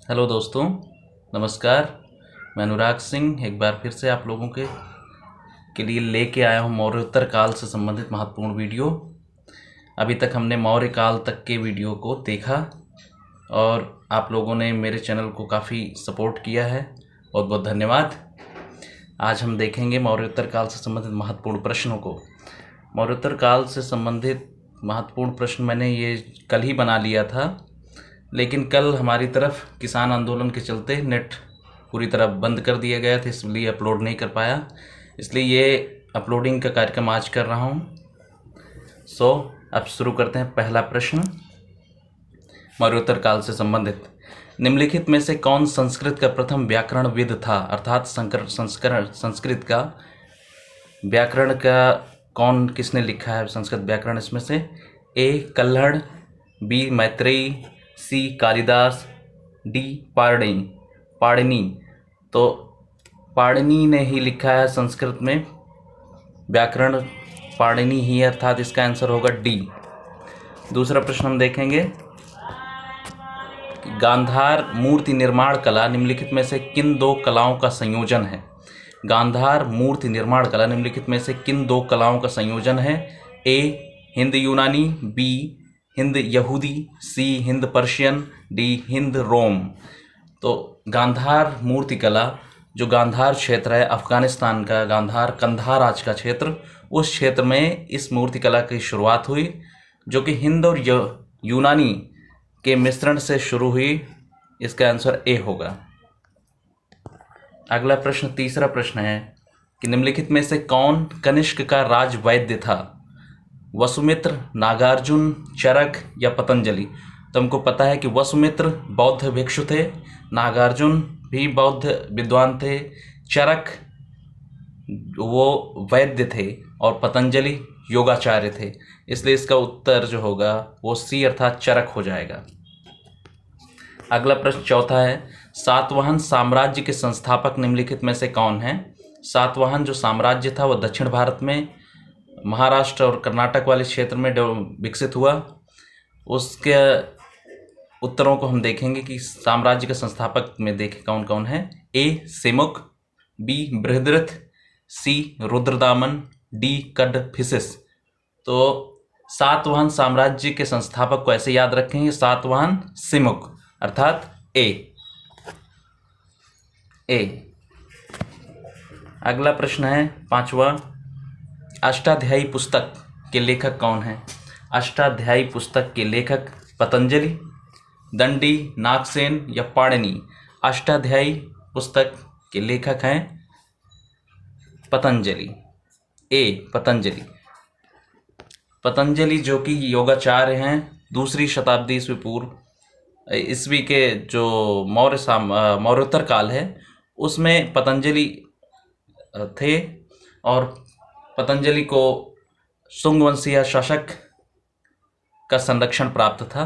Hello दोस्तों, नमस्कार। मैं अनुराग सिंह एक बार फिर से आप लोगों के लिए लेके आया हूँ मौर्योत्तर काल से संबंधित महत्वपूर्ण वीडियो। अभी तक हमने मौर्य काल तक के वीडियो को देखा और आप लोगों ने मेरे चैनल को काफ़ी सपोर्ट किया है। बहुत बहुत धन्यवाद। आज हम देखेंगे मौर्योत्तर काल से संबंधित महत्वपूर्ण प्रश्नों को। मौर्योत्तर काल से संबंधित महत्वपूर्ण प्रश्न मैंने ये कल ही बना लिया था, लेकिन कल हमारी तरफ किसान आंदोलन के चलते नेट पूरी तरह बंद कर दिया गया था, इसलिए अपलोड नहीं कर पाया। इसलिए ये अपलोडिंग का कार्यक्रम आज कर रहा हूँ। अब शुरू करते हैं। पहला प्रश्न मौर्योत्तर काल से संबंधित, निम्नलिखित में से कौन संस्कृत का प्रथम व्याकरणविद था? अर्थात संस्कृत का व्याकरण का कौन किसने लिखा है संस्कृत व्याकरण? इसमें से ए कल्हड़, बी मैत्रेयी, सी कालिदास, डी पाणिनि। तो पाणिनि ने ही लिखा है संस्कृत में व्याकरण, पाणिनि ही है, अर्थात इसका आंसर होगा डी। दूसरा प्रश्न हम देखेंगे, गांधार मूर्ति निर्माण कला निम्नलिखित में से किन दो कलाओं का संयोजन है? गांधार मूर्ति निर्माण कला निम्नलिखित में से किन दो कलाओं का संयोजन है? ए हिंद यूनानी, बी हिंद यहूदी, सी हिंद पर्शियन, डी हिंद रोम। तो गांधार मूर्ति कला, जो गांधार क्षेत्र है अफगानिस्तान का, गांधार कंधार आज का क्षेत्र, उस क्षेत्र में इस मूर्ति कला की शुरुआत हुई, जो कि हिंद और यूनानी के मिश्रण से शुरू हुई। इसका आंसर ए होगा। अगला प्रश्न, तीसरा प्रश्न है कि निम्नलिखित में से कौन कनिष्क का राजवैद्य था? वसुमित्र, नागार्जुन, चरक या पतंजलि? तो हमको पता है कि वसुमित्र बौद्ध भिक्षु थे, नागार्जुन भी बौद्ध विद्वान थे, चरक वो वैद्य थे और पतंजलि योगाचार्य थे। इसलिए इसका उत्तर जो होगा वो सी अर्थात चरक हो जाएगा। अगला प्रश्न चौथा है, सातवाहन साम्राज्य के संस्थापक निम्नलिखित में से कौन है? सातवाहन जो साम्राज्य था वो दक्षिण भारत में महाराष्ट्र और कर्नाटक वाले क्षेत्र में विकसित हुआ। उसके उत्तरों को हम देखेंगे कि साम्राज्य के संस्थापक में देखें कौन कौन है। ए सेमुक, बी बृहद्रथ, सी रुद्रदामन, डी कडफिसिस। तो सातवाहन साम्राज्य के संस्थापक को ऐसे याद रखेंगे, सातवाहन सिमुक अर्थात ए। अगला प्रश्न है पांचवा, अष्टाध्यायी पुस्तक के लेखक कौन है? अष्टाध्यायी पुस्तक के लेखक पतंजलि, दंडी, नागसेन या पाणिनि? अष्टाध्यायी पुस्तक के लेखक हैं पतंजलि, ए पतंजलि। पतंजलि जो कि योगाचार्य हैं, दूसरी शताब्दी ईस्वी के जो मौर्योत्तर काल है उसमें पतंजलि थे और पतंजलि को शुंग वंशीय शासक का संरक्षण प्राप्त था,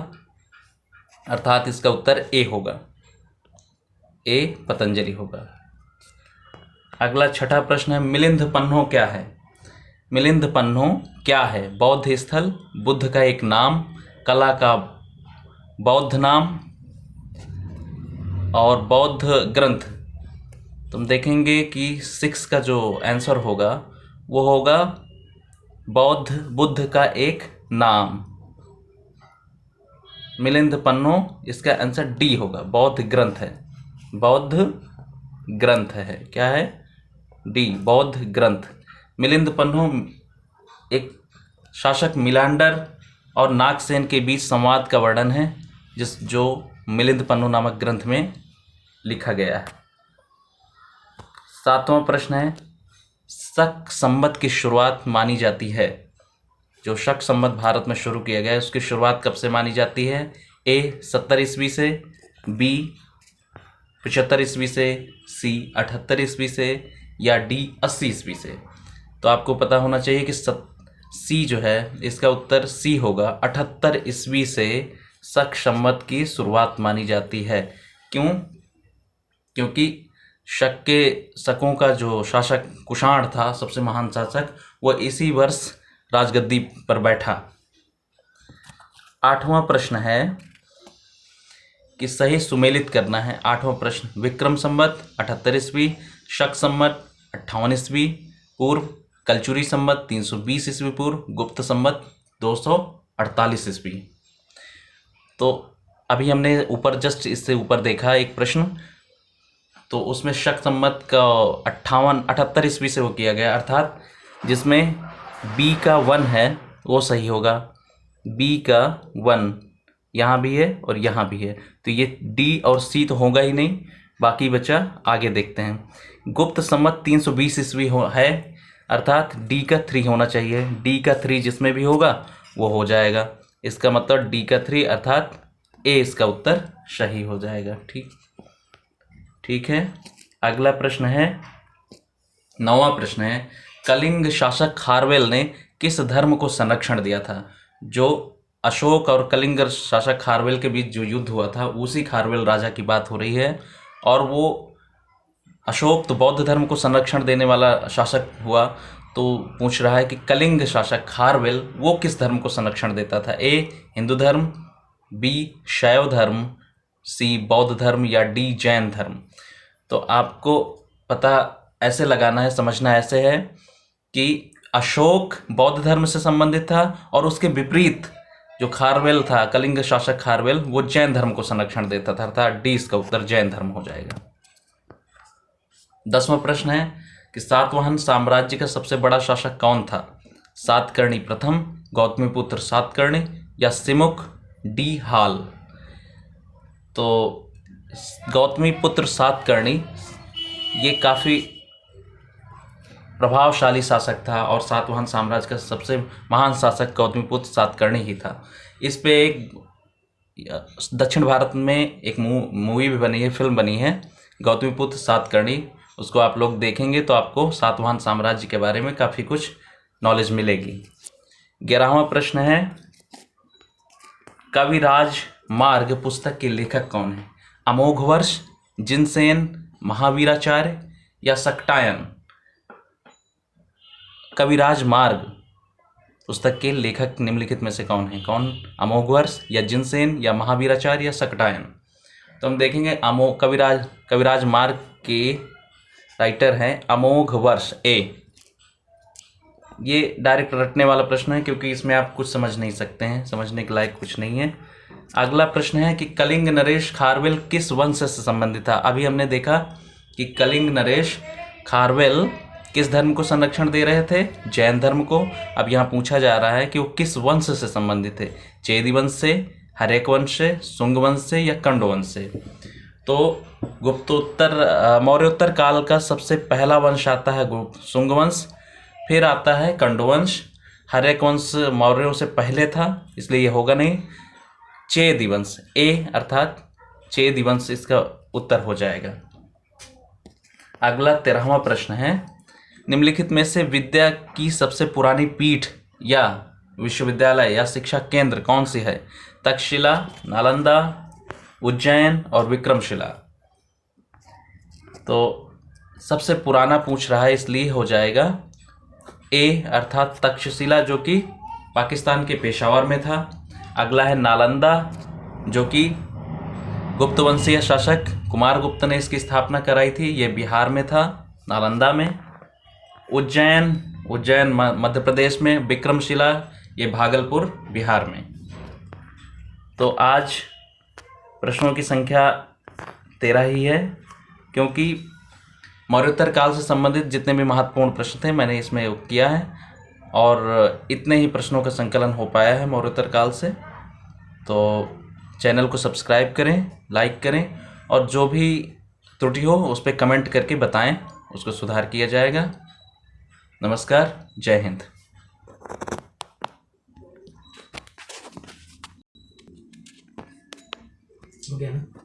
अर्थात इसका उत्तर ए होगा, ए पतंजलि होगा। अगला छठा प्रश्न है, मिलिंद पन्हो क्या है? मिलिंद पन्हो क्या है? बौद्ध स्थल, बुद्ध का एक नाम, कला का बौद्ध नाम और बौद्ध ग्रंथ। तुम देखेंगे कि 6 का जो आंसर होगा वो होगा बुद्ध का एक नाम। मिलिंद पन्हो, इसका आंसर डी होगा, बौद्ध ग्रंथ है, बौद्ध ग्रंथ है। क्या है? डी बौद्ध ग्रंथ। मिलिंद पन्हो एक शासक मिलांडर और नागसेन के बीच संवाद का वर्णन है, जो मिलिंद पन्हो नामक ग्रंथ में लिखा गया है। सातवां प्रश्न है, शक संवत की शुरुआत मानी जाती है? जो शक संवत भारत में शुरू किया गया है उसकी शुरुआत कब से मानी जाती है? ए 70 ईस्वी से, बी 75 ईस्वी से, सी 78 ईस्वी से या डी 80 ईस्वी से? तो आपको पता होना चाहिए कि सी जो है इसका उत्तर सी होगा, 78 ईस्वी से शक संवत की शुरुआत मानी जाती है। क्यों? क्योंकि शकों का जो शासक कुषाण था, सबसे महान शासक, वह इसी वर्ष राजगद्दी पर बैठा। आठवां प्रश्न है कि सही सुमेलित करना है। 8वां प्रश्न, विक्रम संवत 78 ईस्वी, शक संवत 58 ईस्वी पूर्व, कलचुरी संवत 320 ईस्वी पूर्व, गुप्त संवत 248 ईस्वी। तो अभी हमने ऊपर जस्ट इससे ऊपर देखा एक प्रश्न, तो उसमें शक संवत का 78 ईस्वी से वो किया गया, अर्थात जिसमें बी का 1 है वो सही होगा। बी का 1 यहाँ भी है और यहाँ भी है, तो ये डी और सी तो होगा ही नहीं, बाकी बचा आगे देखते हैं। गुप्त संवत 320 ईस्वी है, अर्थात डी का 3 होना चाहिए। डी का 3 जिसमें भी होगा वो हो जाएगा, इसका मतलब डी का 3 अर्थात ए इसका उत्तर सही हो जाएगा। ठीक है। अगला प्रश्न है, 9वां प्रश्न है, कलिंग शासक खारवेल ने किस धर्म को संरक्षण दिया था? जो अशोक और कलिंग शासक खारवेल के बीच जो युद्ध हुआ था उसी खारवेल राजा की बात हो रही है, और वो अशोक तो बौद्ध धर्म को संरक्षण देने वाला शासक हुआ, तो पूछ रहा है कि कलिंग शासक खारवेल वो किस धर्म को संरक्षण देता था? ए हिंदू धर्म, बी शैव धर्म, सी बौद्ध धर्म या डी जैन धर्म। तो आपको पता ऐसे लगाना है, समझना ऐसे है कि अशोक बौद्ध धर्म से संबंधित था और उसके विपरीत जो खारवेल था, कलिंग शासक खारवेल, वो जैन धर्म को संरक्षण देता था, अर्थात डी इसका उत्तर जैन धर्म हो जाएगा। 10वां प्रश्न है कि सातवाहन साम्राज्य का सबसे बड़ा शासक कौन था? सातकर्णी प्रथम, गौतमीपुत्र सातकर्णी या सिमुक, डी हाल। तो गौतमीपुत्र सातकर्णी ये काफ़ी प्रभावशाली शासक था और सातवाहन साम्राज्य का सबसे महान शासक गौतमीपुत्र सातकर्णी ही था। इस पे एक दक्षिण भारत में एक मूवी भी बनी है, फिल्म बनी है गौतमीपुत्र सातकर्णी, उसको आप लोग देखेंगे तो आपको सातवाहन साम्राज्य के बारे में काफ़ी कुछ नॉलेज मिलेगी। 11वां प्रश्न है, कविराज मार्ग पुस्तक के लेखक कौन है? अमोघवर्ष, जिनसेन, महावीराचार्य या सक्टायन। कविराज मार्ग पुस्तक के लेखक निम्नलिखित में से कौन है? कौन? अमोघवर्ष या जिनसेन या महावीराचार्य या सक्टायन। तो हम देखेंगे कविराज मार्ग के राइटर हैं अमोघवर्ष ए। ये डायरेक्ट रटने वाला प्रश्न है क्योंकि इसमें आप कुछ समझ नहीं सकते हैं, समझने के लायक कुछ नहीं है। अगला प्रश्न है कि कलिंग नरेश खारवेल किस वंश से संबंधित था? अभी हमने देखा कि कलिंग नरेश खारवेल किस धर्म को संरक्षण दे रहे थे? जैन धर्म को। अब यहाँ पूछा जा रहा है कि वो किस वंश से संबंधित थे? चेदी वंश से, हरेक वंश से, सुंग वंश से या कंड वंश से। तो मौर्योत्तर काल का सबसे पहला वंश आता है सुंग वंश, फिर आता है कंड वंश। हरेक वंश मौर्यों से पहले था इसलिए ये होगा नहीं। चेदी वंश ए अर्थात चेदी वंश इसका उत्तर हो जाएगा। अगला 13वां प्रश्न है, निम्नलिखित में से विद्या की सबसे पुरानी पीठ या विश्वविद्यालय या शिक्षा केंद्र कौन सी है? तक्षशिला, नालंदा, उज्जैन और विक्रमशिला। तो सबसे पुराना पूछ रहा है इसलिए हो जाएगा ए अर्थात तक्षशिला, जो कि पाकिस्तान के पेशावर में था। अगला है नालंदा, जो कि गुप्त वंशीय शासक कुमारगुप्त ने इसकी स्थापना कराई थी, ये बिहार में था, नालंदा में। उज्जैन मध्य प्रदेश में। विक्रमशिला ये भागलपुर बिहार में। तो आज प्रश्नों की संख्या 13 ही है, क्योंकि मौर्योत्तर काल से संबंधित जितने भी महत्वपूर्ण प्रश्न थे मैंने इसमें किया है, और इतने ही प्रश्नों का संकलन हो पाया है मौर्योत्तर काल से। तो चैनल को सब्सक्राइब करें, लाइक करें, और जो भी त्रुटि हो उस पर कमेंट करके बताएं, उसको सुधार किया जाएगा। नमस्कार, जय हिंद। हो गया ना?